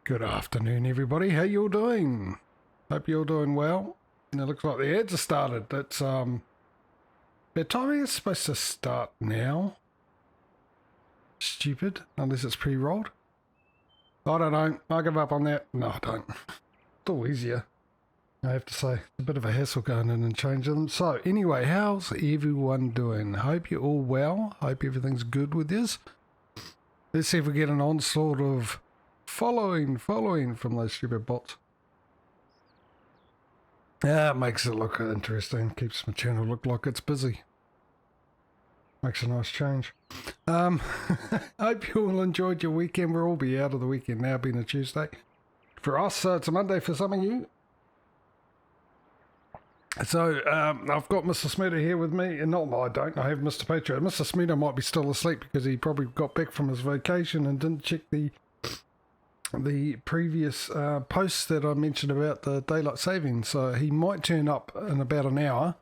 Good afternoon, everybody. How you all doing? Hope you're all doing well. And it looks like the ads have started. It's the timing is supposed to start now. Stupid, unless it's pre-rolled. I don't know. I give up on that. No, I don't. It's all easier, I have to say. It's a bit of a hassle going in and changing them. So anyway, how's everyone doing? Hope you're all well. Hope everything's good with this. Let's see if we get an onslaught of following from those stupid bots. Yeah, it makes it look interesting. Keeps my channel look like it's busy. Makes a nice change. Hope you all enjoyed your weekend. We'll all be out of the weekend now, being a Tuesday. For us, it's a Monday for some of you. So, I've got Mr. Smudo here with me, and not I don't, I have Mr. Patrio. Mr. Smudo might be still asleep because he probably got back from his vacation and didn't check the previous posts that I mentioned about the daylight saving. So he might turn up in about an hour,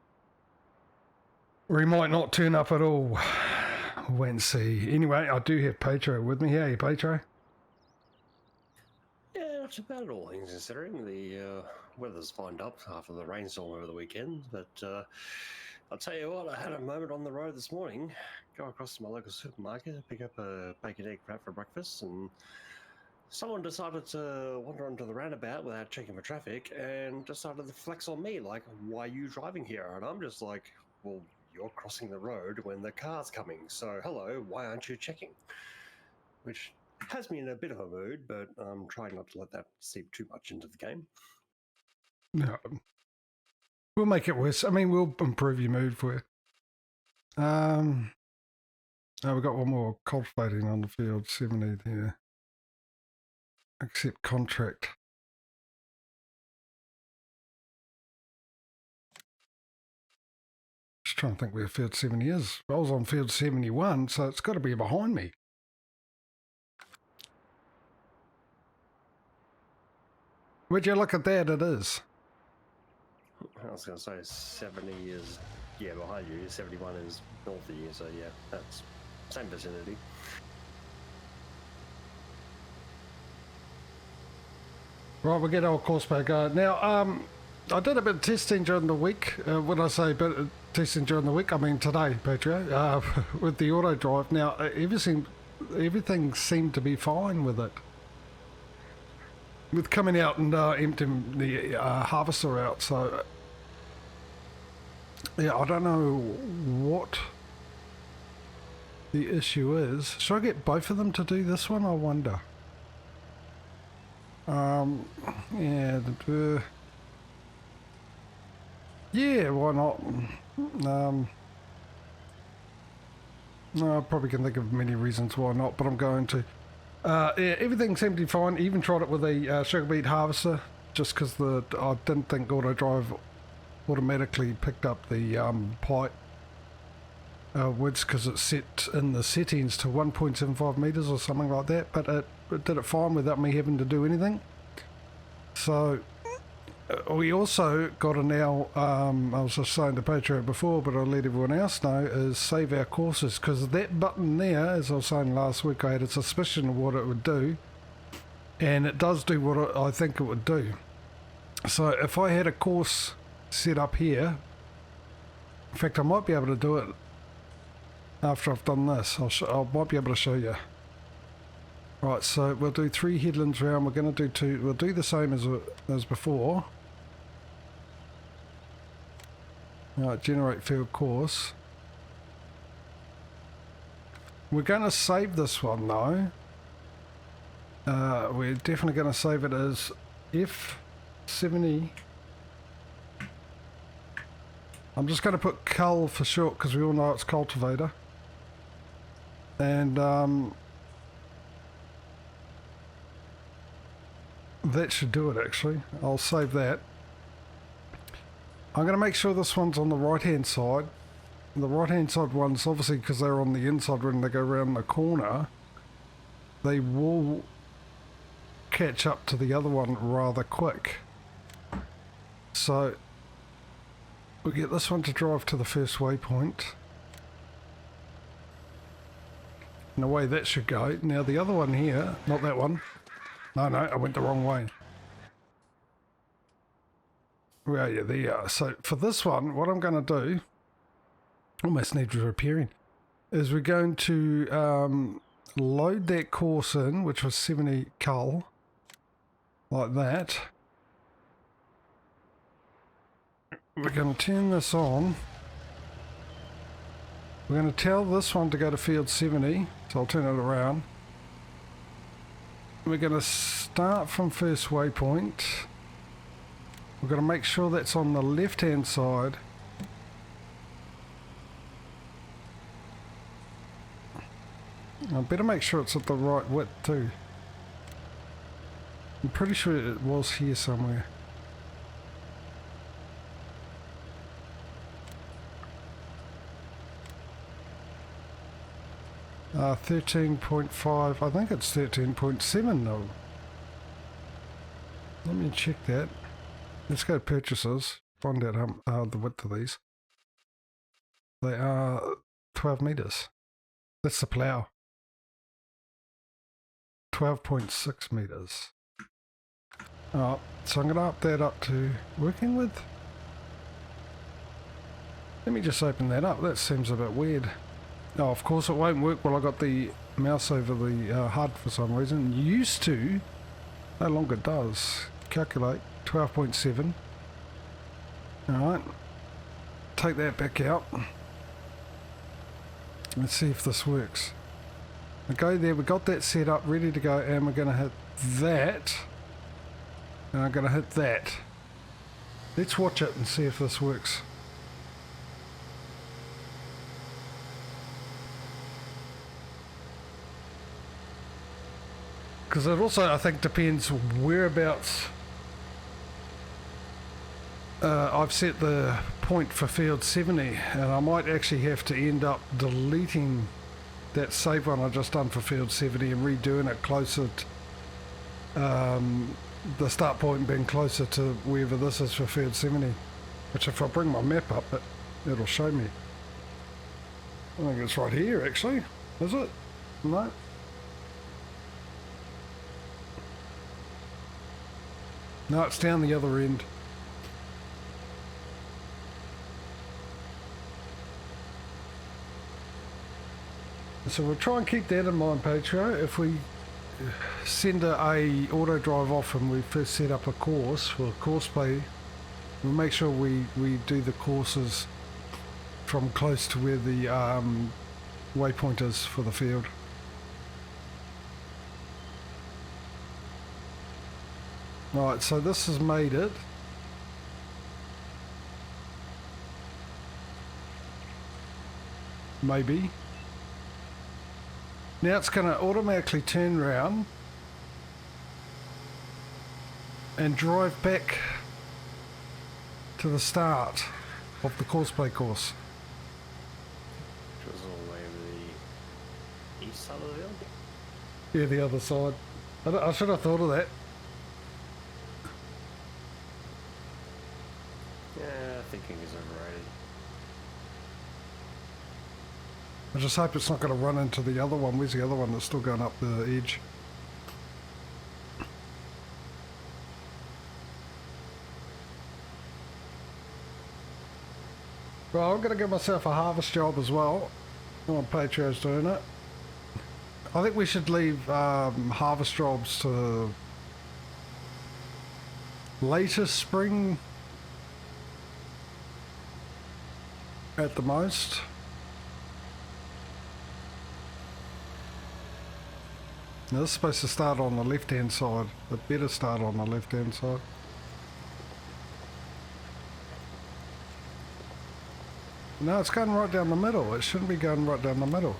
or he might not turn up at all. Wait and see. Anyway, I do have Patrio with me. How are you, Patrio? Yeah, not too bad at all, things considering. The weather's lined up after the rainstorm over the weekend, but I'll tell you what, I had a moment on the road this morning, go across to my local supermarket, pick up a bacon egg wrap for breakfast, and someone decided to wander onto the roundabout without checking for traffic and decided to flex on me, like, why are you driving here? And I'm just like, well, you're crossing the road when the car's coming, so hello, why aren't you checking? Which has me in a bit of a mood, but I'm trying not to let that seep too much into the game. No. We'll make it worse. I mean, we'll improve your mood for you. Oh, we've got one more cultivating on the field, 70 there. Accept contract. Just trying to think where field 70 is. I was on field 71, so it's got to be behind me. Would you look at that? It is. I was going to say 70 is, yeah, behind you. 71 is north of you, so yeah, that's same vicinity. Right, we'll get our course back. Now, I did a bit of testing during the week. When I say a bit of testing during the week, I mean today, Patrio, with the auto drive. Now, everything seemed to be fine with it. With coming out and emptying the harvester out, so yeah, I don't know what the issue is. Should I get both of them to do this one? I wonder. Yeah, yeah, why not? No, I probably can think of many reasons why not, but I'm going to. Yeah, everything seemed to be fine. Even tried it with a sugar beet harvester, just because I didn't think auto drive automatically picked up the pipe widths, because it's set in the settings to 1.75 meters or something like that. But it did it fine without me having to do anything. So we also got a now. I was just saying to Patrio before, but I'll let everyone else know, is save our courses, because that button there, as I was saying last week, I had a suspicion of what it would do, and it does do what I think it would do. So if I had a course set up here, in fact I might be able to do it after I've done this. I might be able to show you. Right, so we'll do 3 headlands round. We're going to do 2. We'll do the same as before. Right, generate field course. We're going to save this one though. We're definitely going to save it as F70. I'm just going to put cull for short because we all know it's cultivator. And that should do it actually. I'll save that. I'm going to make sure this one's on the right hand side. The right hand side ones, obviously because they're on the inside when they go around the corner, they will catch up to the other one rather quick. So we'll get this one to drive to the first waypoint. And away that should go. Now the other one here, not that one, No, I went the wrong way. Well, yeah, there you are. So for this one, what I'm going to do, almost needs repairing, is we're going to load that course in, which was 70 cull, like that. We're going to turn this on. We're going to tell this one to go to field 70, so I'll turn it around. We're going to start from first waypoint. We're going to make sure that's on the left hand side. I better make sure it's at the right width too. I'm pretty sure it was here somewhere. Uh, 13.5, I think it's 13.7 though. Let me check that. Let's go to purchases, find out the width of these. They are 12 meters. That's the plough. 12.6 meters. Oh, so I'm going to up that up to working with. Let me just open that up. That seems a bit weird. Oh, of course it won't work while I got the mouse over the HUD for some reason. Used to, no longer does. Calculate 12.7. Alright, take that back out. Let's see if this works. We go there, we got that set up, ready to go, and we're going to hit that. And I'm going to hit that. Let's watch it and see if this works. Because it also, I think, depends whereabouts I've set the point for field 70, and I might actually have to end up deleting that save one I just done for field 70 and redoing it closer to the start point being closer to wherever this is for field 70, which if I bring my map up, it'll show me. I think it's right here actually, is it? No. No, it's down the other end. So we'll try and keep that in mind, Patrio. If we send a auto drive off and we first set up a course for course play, we'll make sure we do the courses from close to where the waypoint is for the field. Right, so this has made it. Maybe. Now it's going to automatically turn around and drive back to the start of the course play course. Which was all the way over the east side of the field? Yeah, the other side. I should have thought of that. Yeah, thinking is overrated. I just hope it's not going to run into the other one. Where's the other one that's still going up the edge? Well, I'm going to give myself a harvest job as well. Oh, Patrio's doing it. I think we should leave harvest jobs to later spring at the most. Now this is supposed to start on the left hand side. It better start on the left hand side. No, it's going right down the middle. It shouldn't be going right down the middle.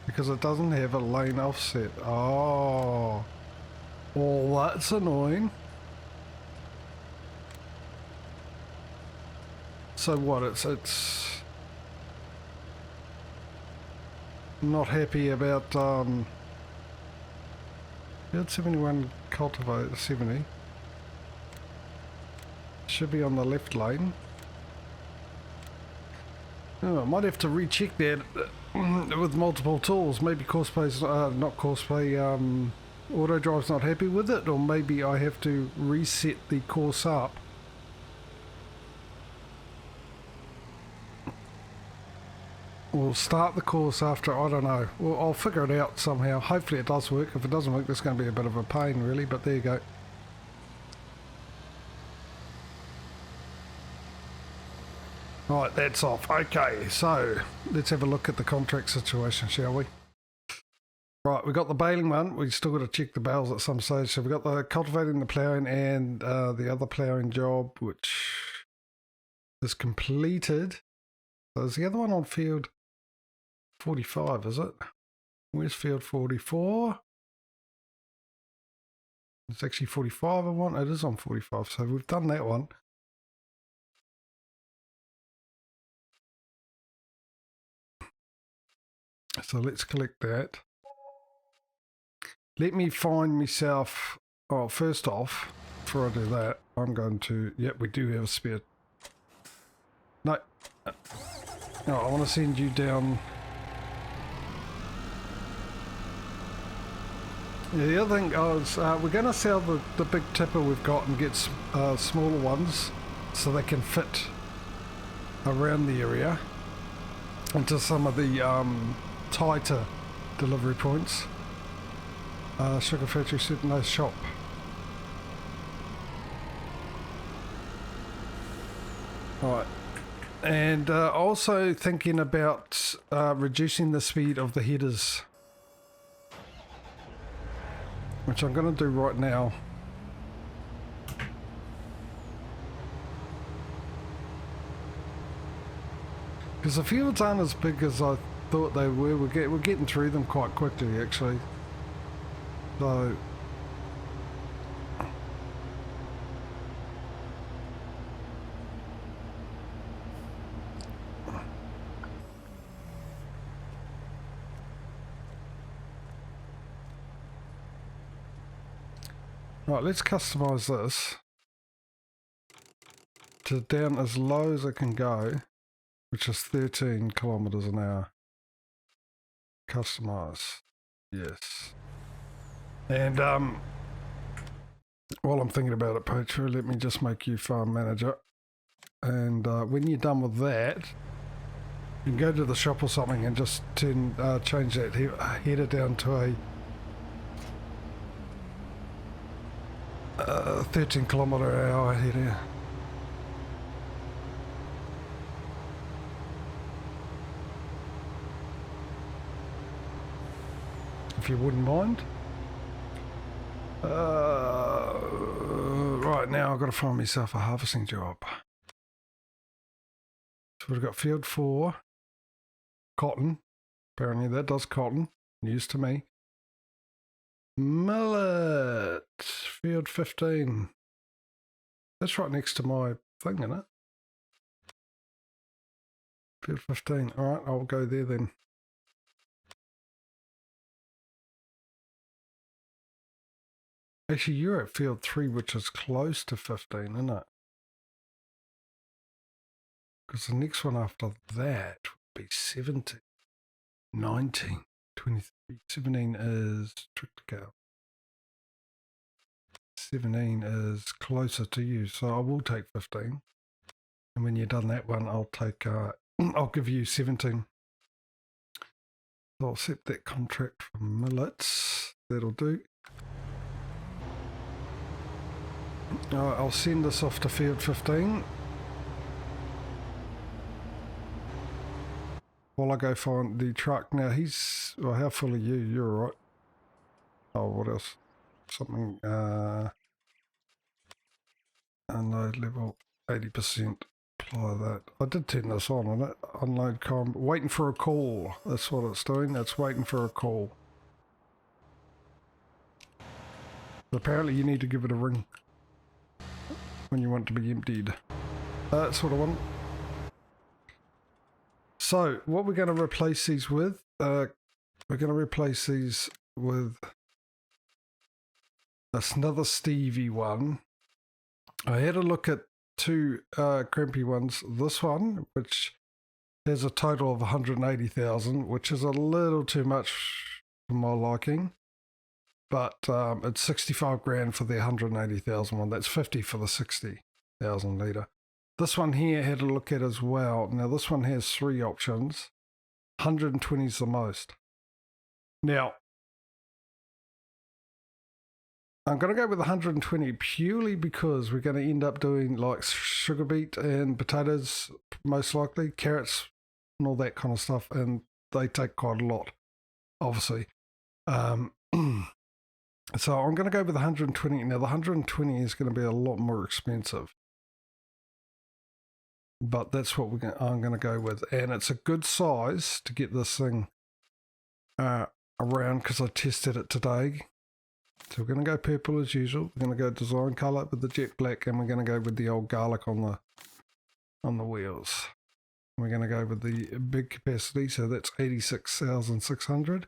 Because it doesn't have a lane offset. Oh. Well, that's annoying. So what? It's not happy about field 71 cultivate 70. Should be on the left lane. Oh, I might have to recheck that with multiple tools. Maybe courseplay, not courseplay, auto drive's not happy with it, or maybe I have to reset the course up. We'll start the course after, I don't know. Well, I'll figure it out somehow. Hopefully it does work. If it doesn't work, that's going to be a bit of a pain, really, but there you go. Right, that's off. Okay, so let's have a look at the contract situation, shall we? Right, we've got the baling one. We've still got to check the bales at some stage. So we've got the cultivating, the ploughing, and the other ploughing job, which is completed. So is the other one on field 45, is it? Where's field 44? It's actually 45 I want. It is on 45, so we've done that one. So let's collect that. Let me find myself, oh, first off, before I do that, I'm going to, yep, we do have a spare. No, no, I want to send you down. Yeah, the other thing is we're going to sell the big tipper we've got and get smaller ones so they can fit around the area into some of the tighter delivery points. Sugar Factory said no shop. Right. And also thinking about reducing the speed of the headers, which I'm going to do right now. Because the fields aren't as big as I thought they were. We're getting through them quite quickly, actually. So right, let's customize this to down as low as it can go, which is 13 kilometers an hour. Customize, yes. And while I'm thinking about it, Patrio, let me just make you farm manager. And when you're done with that, you can go to the shop or something and just change that header down to a 13 kilometer an hour header. If you wouldn't mind. Right now I've got to find myself a harvesting job. So we've got field 4, cotton. Apparently that does cotton. News to me. Millet, field 15. That's right next to my thing, isn't it? Field 15. All right, I'll go there then. Actually, you're at field 3, which is close to 15, isn't it? Because the next one after that would be 17, 19, 23. 17 is Trictical. 17 is closer to you, so I will take 15. And when you've done that one, I'll take, I'll give you 17. So I'll set that contract for millets. That'll do. I'll send this off to field 15. While I go find the truck. Now he's, well, how full are you? You're all right. Oh, what else? Something, unload level 80%. Apply that. I did turn this on, isn't it? Unload waiting for a call. That's what it's doing. It's waiting for a call. Apparently you need to give it a ring when you want to be emptied. That's what I want. So what we're going to replace these with, we're going to replace these with another Stevie one. I had a look at two crimpy ones. This one, which has a total of 180,000, which is a little too much for my liking. but it's 65 grand for the 180,000 one. That's 50 for the 60,000 litre. This one here I had a look at as well. Now this one has 3 options. 120 is the most. Now I'm going to go with 120 purely because we're going to end up doing like sugar beet and potatoes, most likely, carrots and all that kind of stuff, and they take quite a lot, obviously. So I'm going to go with 120. Now the 120 is going to be a lot more expensive, but that's what I'm going to go with, and it's a good size to get this thing around because I tested it today. So we're going to go purple as usual. We're going to go design colour with the jet black, and we're going to go with the old garlic on the wheels. We're going to go with the big capacity, so that's 86,600.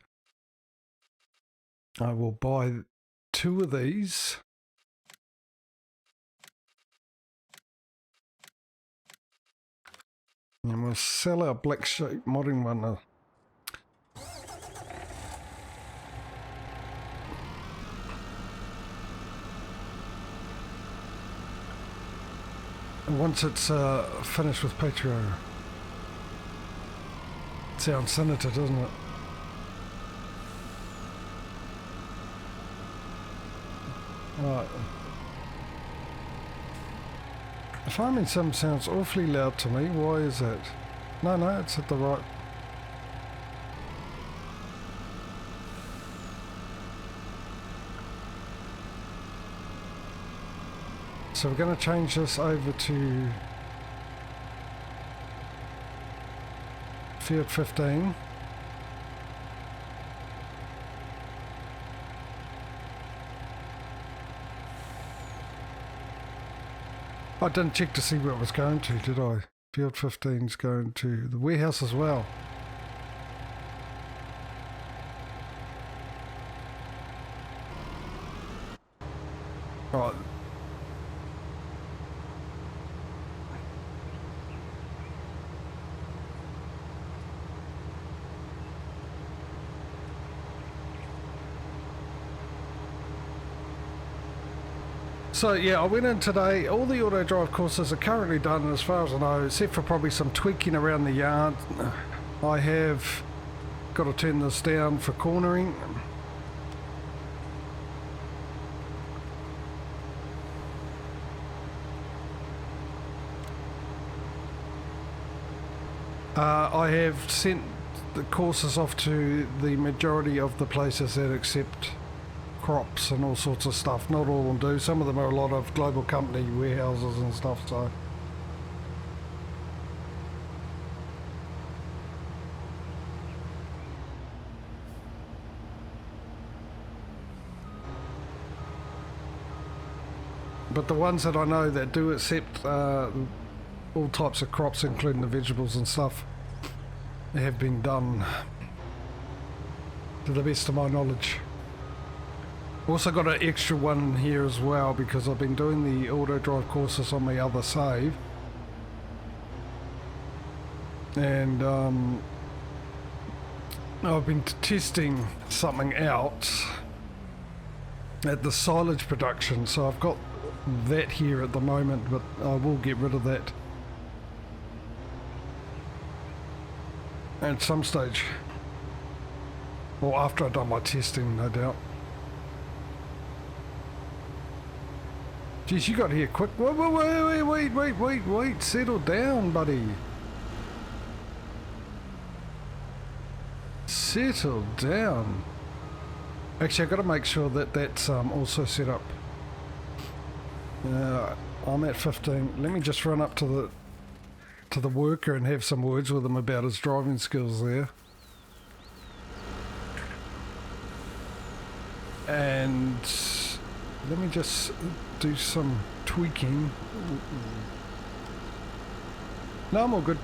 I will buy 2 of these. And we'll sell our black shape modding one. Once it's finished with Patrio. Sounds sinister, doesn't it? Right. Farming sim sounds awfully loud to me. Why is that? No, it's at the right. So we're going to change this over to field 15. I didn't check to see where it was going to, did I? Field 15 is going to the warehouse as well. Right. So yeah, I went in today. All the auto drive courses are currently done as far as I know, except for probably some tweaking around the yard. I have got to turn this down for cornering. I have sent the courses off to the majority of the places that accept crops and all sorts of stuff. Not all of them do. Some of them are a lot of global company warehouses and stuff, so but the ones that I know that do accept all types of crops, including the vegetables and stuff, have been done to the best of my knowledge. Also got an extra one here as well because I've been doing the auto drive courses on my other save, and I've been testing something out at the silage production, so I've got that here at the moment, but I will get rid of that at some stage, or after I've done my testing, no doubt. Geez, you got here quick. Wait, settle down, buddy. Settle down. Actually, I've got to make sure that that's also set up. I'm at 15. Let me just run up to the worker and have some words with him about his driving skills there. And let me just do some tweaking. No, I'm all good.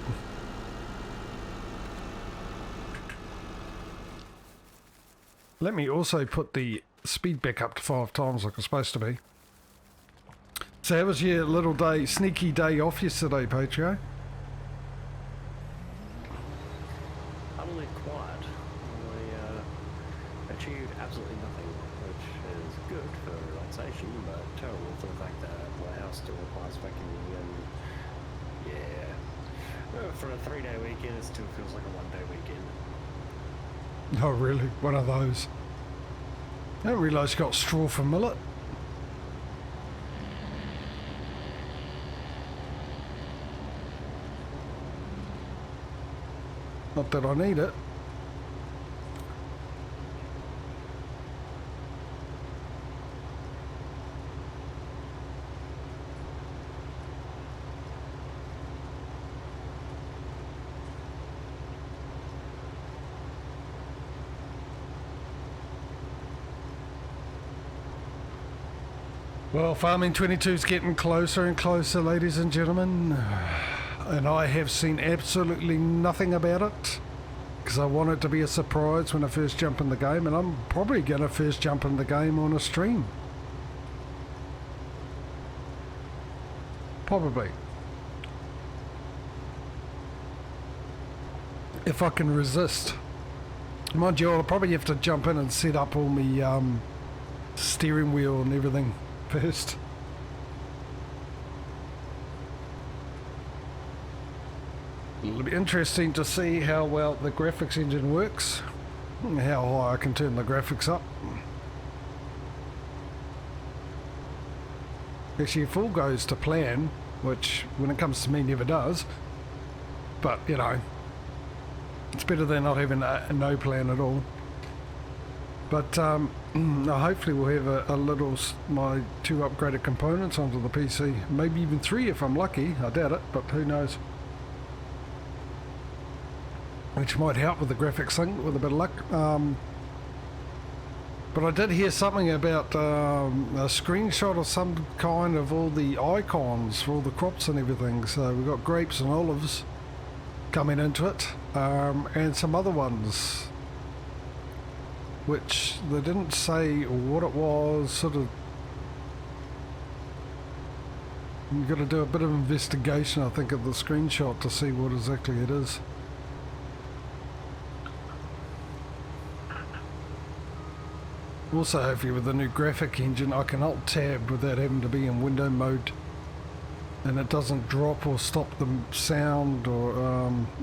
Let me also put the speed back up to 5 times like it's supposed to be. So how was your little day, sneaky day off yesterday, Patrio? achieved absolutely nothing, which is good for relaxation, but terrible for the fact that my house still requires vacuuming, and yeah, for a 3-day weekend, it still feels like a 1-day weekend. Oh, really? One of those. I didn't realise you got straw for millet. Not that I need it. Well, Farming 22 is getting closer and closer, ladies and gentlemen, and I have seen absolutely nothing about it because I want it to be a surprise when I first jump in the game, and I'm probably going to first jump in the game on a stream. Probably. If I can resist. Mind you, I'll probably have to jump in and set up all my steering wheel and everything first. It'll be interesting to see how well the graphics engine works, how high I can turn the graphics up. Actually, if all goes to plan, which when it comes to me never does, but you know, it's better than not having no plan at all. But hopefully we'll have a little, my 2 upgraded components onto the PC, maybe even 3 if I'm lucky. I doubt it, but who knows. Which might help with the graphics thing with a bit of luck. But I did hear something about a screenshot of some kind of all the icons for all the crops and everything. So we've got grapes and olives coming into it, and some other ones, which they didn't say what it was. Sort of, you've got to do a bit of investigation, I think, of the screenshot to see what exactly it is. Also, hopefully with the new graphic engine I can alt-tab without having to be in window mode, and it doesn't drop or stop the sound, or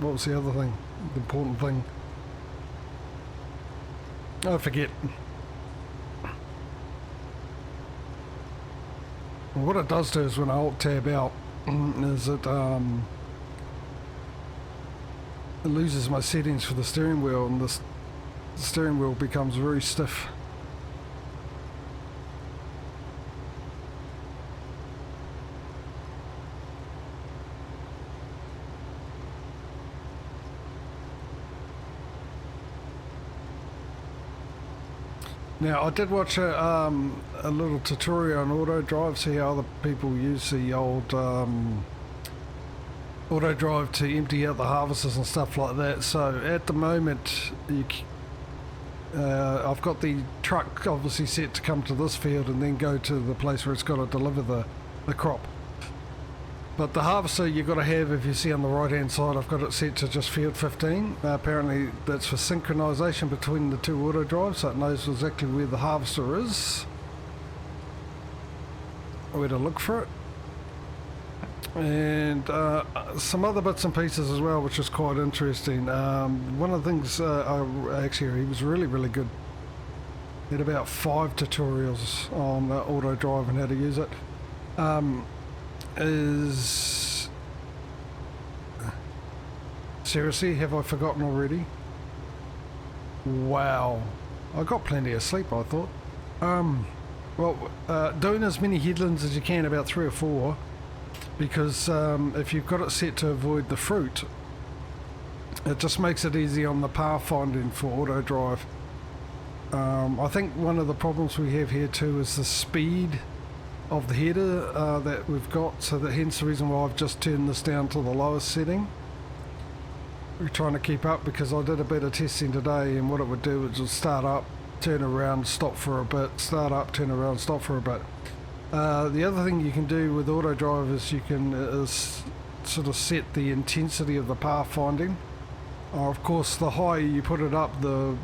what was the other thing, the important thing? I forget. Well, what it does do is when I alt-tab out, is it loses my settings for the steering wheel, and the steering wheel becomes very stiff. Now, I did watch a little tutorial on auto drive, see how other people use the old auto drive to empty out the harvesters and stuff like that. So at the moment, I've got the truck obviously set to come to this field and then go to the place where it's got to deliver the crop. But the harvester you've got to have, if you see on the right hand side, I've got it set to just field 15. Apparently that's for synchronization between the 2 auto drives, so it knows exactly where the harvester is, where to look for it, and some other bits and pieces as well, which is quite interesting. One of the things, actually he was really good. He had about 5 tutorials on auto drive and how to use it. Seriously, have I forgotten already? Wow, I got plenty of sleep, I thought. Doing as many headlands as you can, about 3 or 4, because if you've got it set to avoid the fruit, it just makes it easy on the pathfinding for auto drive. I think one of the problems we have here too is the speed of the header that we've got, so that hence the reason why I've just turned this down to the lowest setting. We're trying to keep up, because I did a bit of testing today, and what it would do is just start up, turn around, stop for a bit, start up, turn around, stop for a bit. The other thing you can do with auto drive is you can sort of set the intensity of the pathfinding. Of course, the higher you put it up, the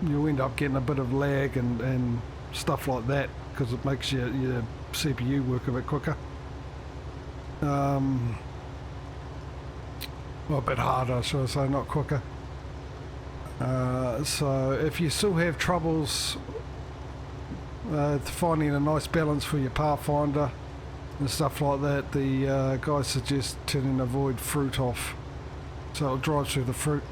you'll end up getting a bit of lag and stuff like that because it makes your CPU work a bit quicker. Well, a bit harder, should I say, not quicker. So if you still have troubles finding a nice balance for your Pathfinder and stuff like that, the guys suggest turning avoid fruit off, so it drives through the fruit.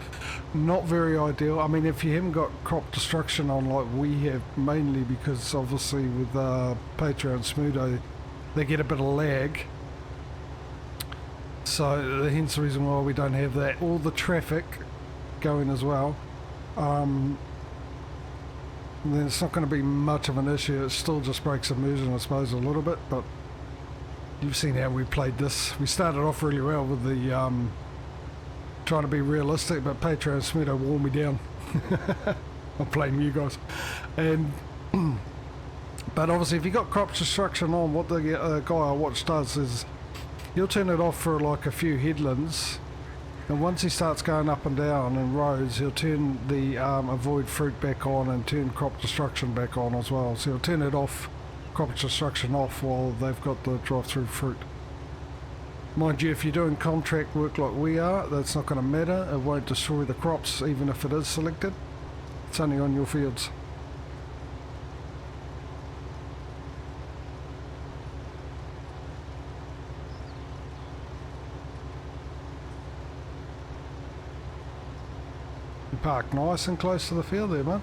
Not very ideal. I mean, if you haven't got crop destruction on like we have, mainly because obviously with Patrio and Smudolini they get a bit of lag, so hence the reason why we don't have that. All the traffic going as well, then it's not going to be much of an issue. It still just breaks immersion, I suppose, a little bit, but you've seen how we played this. We started off really well with the trying to be realistic, but Patrio and Smudolini wore me down. I'm playing you guys. And but obviously if you got crop destruction on, what the guy I watch does is he'll turn it off for like a few headlands, and once he starts going up and down in rows, he'll turn the avoid fruit back on and turn crop destruction back on as well. So he'll turn it off, crop destruction off, while they've got the drive-through fruit. Mind you, if you're doing contract work like we are, that's not going to matter. It won't destroy the crops even if it is selected. It's only on your fields. You park nice and close to the field there, man.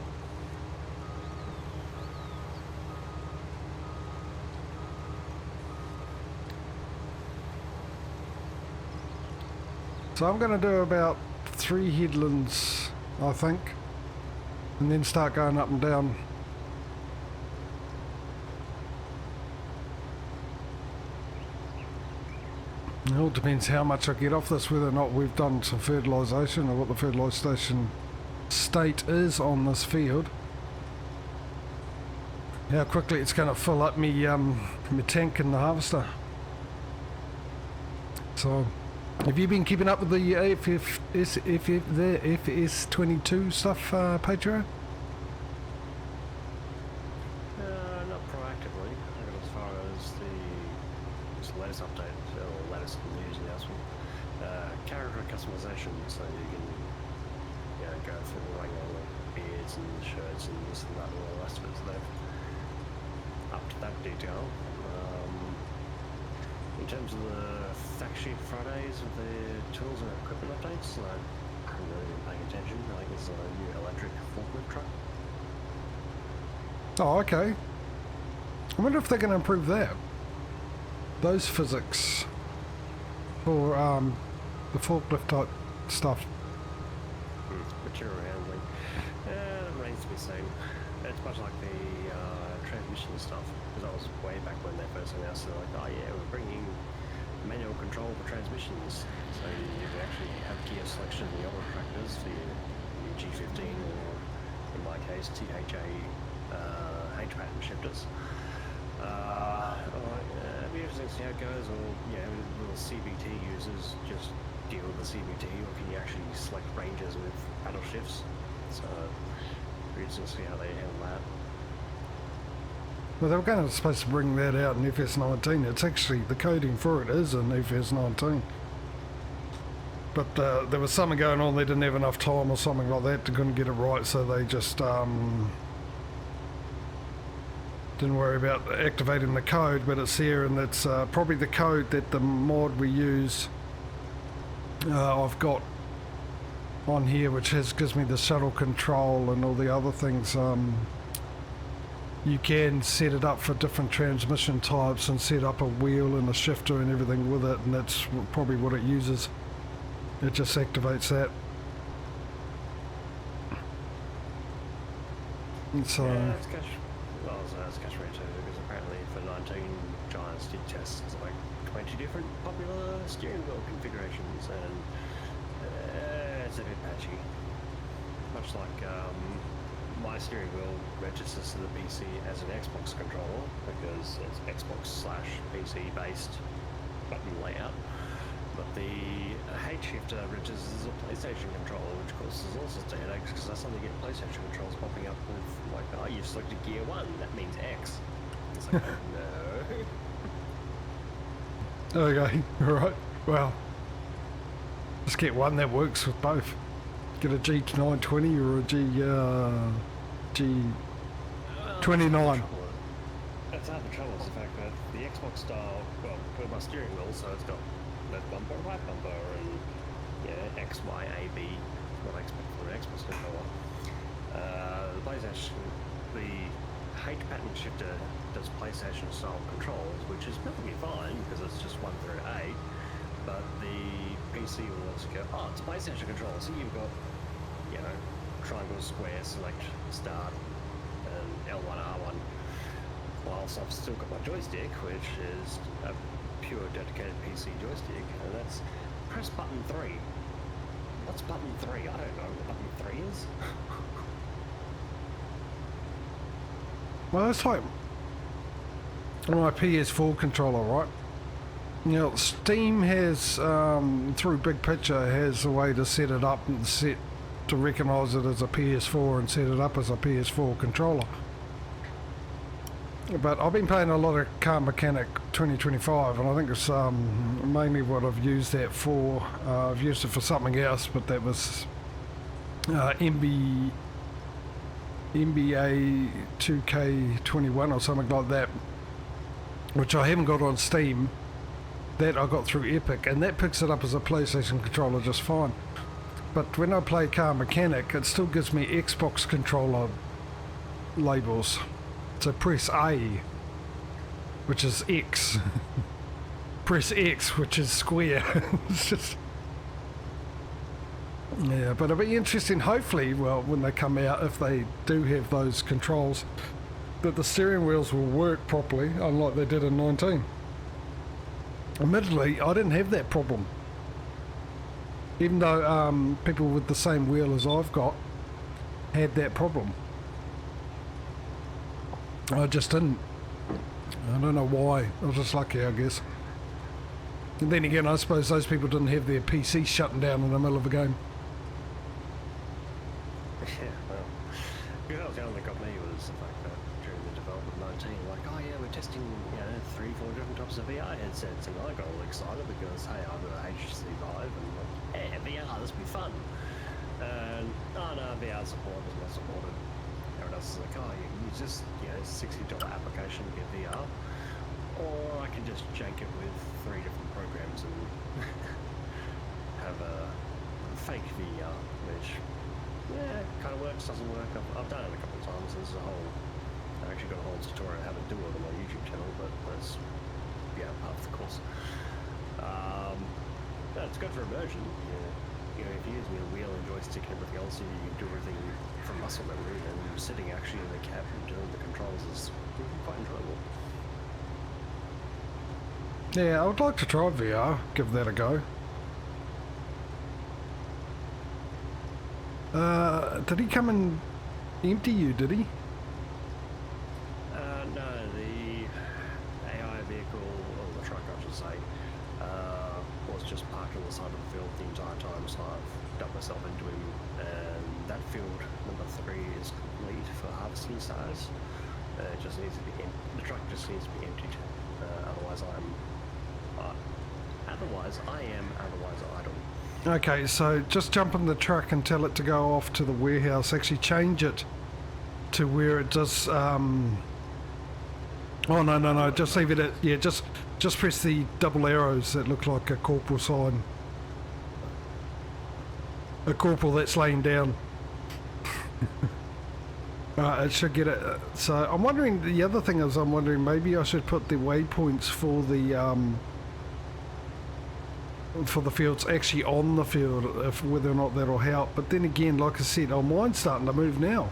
So I'm going to do about 3 headlands, I think, and then start going up and down. It all depends how much I get off this, whether or not we've done some fertilisation or what the fertilisation state is on this field. How quickly it's going to fill up me tank in the harvester. So, have you been keeping up with the FS22 stuff, Patrio? Not proactively. I got as far as the latest update, or latest news announcement. Character customization, so you can go through like all the beards and shirts and this and that and all the rest of it. So they've up to that detail. In terms of the fact sheet Fridays with the tools and equipment updates, I haven't really been paying attention. I think it's a new electric forklift truck. Oh, okay. I wonder if they're going to improve that. Those physics for the forklift type stuff. Material handling. It remains to be seen. It's much like the transmission stuff, because that was way back when they first announced it. Like, oh yeah, we're bringing manual control for transmissions, so you can actually have gear selection in the older tractors for your G15 or, in my case, THA H-pattern shifters. It'd be interesting to see how it goes, or will CVT users just deal with the CVT, or can you actually select ranges with paddle shifts? So it'd be interesting to see how they handle that. Well, they were supposed to bring that out in FS19. It's actually, the coding for it is in FS19. But there was something going on, they didn't have enough time or something like that, they couldn't get it right, so they just didn't worry about activating the code, but it's here, and that's probably the code that the mod we use I've got on here, which gives me the shuttle control and all the other things. You can set it up for different transmission types and set up a wheel and a shifter and everything with it, and that's probably what it uses. It just activates that. And so It's cash rate too, because apparently for 19 Giants did test like 20 different popular steering wheel configurations, and it's a bit patchy. Much like my steering wheel registers to the PC as an Xbox controller, because it's Xbox/PC based button layout. But the H shifter registers as a PlayStation controller, which causes all sorts of headaches because I suddenly get PlayStation controls popping up with like, oh, you've selected gear 1, that means X. It's like, no. Okay, alright. Well, just get one that works with both. Get a G920 or a G29. That's half the trouble is the fact that the Xbox style, well, with my steering wheel, so it's got left bumper, right bumper, and yeah, X, Y, A, B, what I expect from an Xbox controller. The PlayStation, the H pattern shifter does PlayStation style controls, which is perfectly fine because it's just 1 through 8. But the PC will also go, oh, it's a PlayStation controller, so you've got, you know, triangle, square, select, start, and L1, R1. Whilst I've still got my joystick, which is a pure dedicated PC joystick, and that's press button 3. What's button 3? I don't know what button 3 is. Well, it's like my PS4 controller, right? You know, Steam has, through Big Picture, has a way to set it up and to recognise it as a PS4 and set it up as a PS4 controller. But I've been playing a lot of Car Mechanic 2025, and I think it's mainly what I've used that for. I've used it for something else, but that was NBA 2K21 or something like that, which I haven't got on Steam. That I got through Epic, and that picks it up as a PlayStation controller just fine. But when I play Car Mechanic, it still gives me Xbox controller labels. So press A, which is X. Press X, which is square. It's just... Yeah, but it'll be interesting, hopefully, well, when they come out, if they do have those controls, that the steering wheels will work properly, unlike they did in 19. Admittedly, I didn't have that problem. Even though people with the same wheel as I've got had that problem. I just didn't. I don't know why. I was just lucky, I guess. And then again, I suppose those people didn't have their PC shutting down in the middle of a game. Yeah, well, the only thing that got me was the fact that during the development of 19, like, oh yeah, we're testing, you know, 3-4 different types of VR headsets, and I got all excited because, hey, I've got a HTC Vive, and like, yeah, VR, this will be fun. And, oh no, VR support is not supported. Everyone else is like, oh, you can use this, you know, $60 application to get VR, or I can just jank it with 3 different programs and have a fake VR, which, yeah, kind of works, doesn't work. I've done it a couple of times. There's I've actually got a whole tutorial on how to do it on my YouTube channel, but that's, yeah, part of the course. Yeah, it's good for immersion. Yeah. You know, if you use a wheel and joystick and everything else, you can do everything from muscle memory, and sitting actually in the cab and doing the controls is quite enjoyable. Yeah, I would like to try VR, give that a go. Did he come and empty you, did he? No, the AI vehicle, or the truck I should say, was just parked on the side of the field the entire time, so I've dumped myself into him, and that field, number 3, is complete for harvesting size. It just needs to be the truck just needs to be emptied, otherwise I am idle. Okay, so just jump in the truck and tell it to go off to the warehouse. Actually change it to where it does... Oh, no. Just leave it at... Yeah, just press the double arrows that look like a corporal sign. A corporal that's laying down. It should get it. So I'm wondering... The other thing is I'm wondering maybe I should put the waypoints for the fields actually on the field, if whether or not that'll help. But then again, like I said, oh, mine's starting to move now.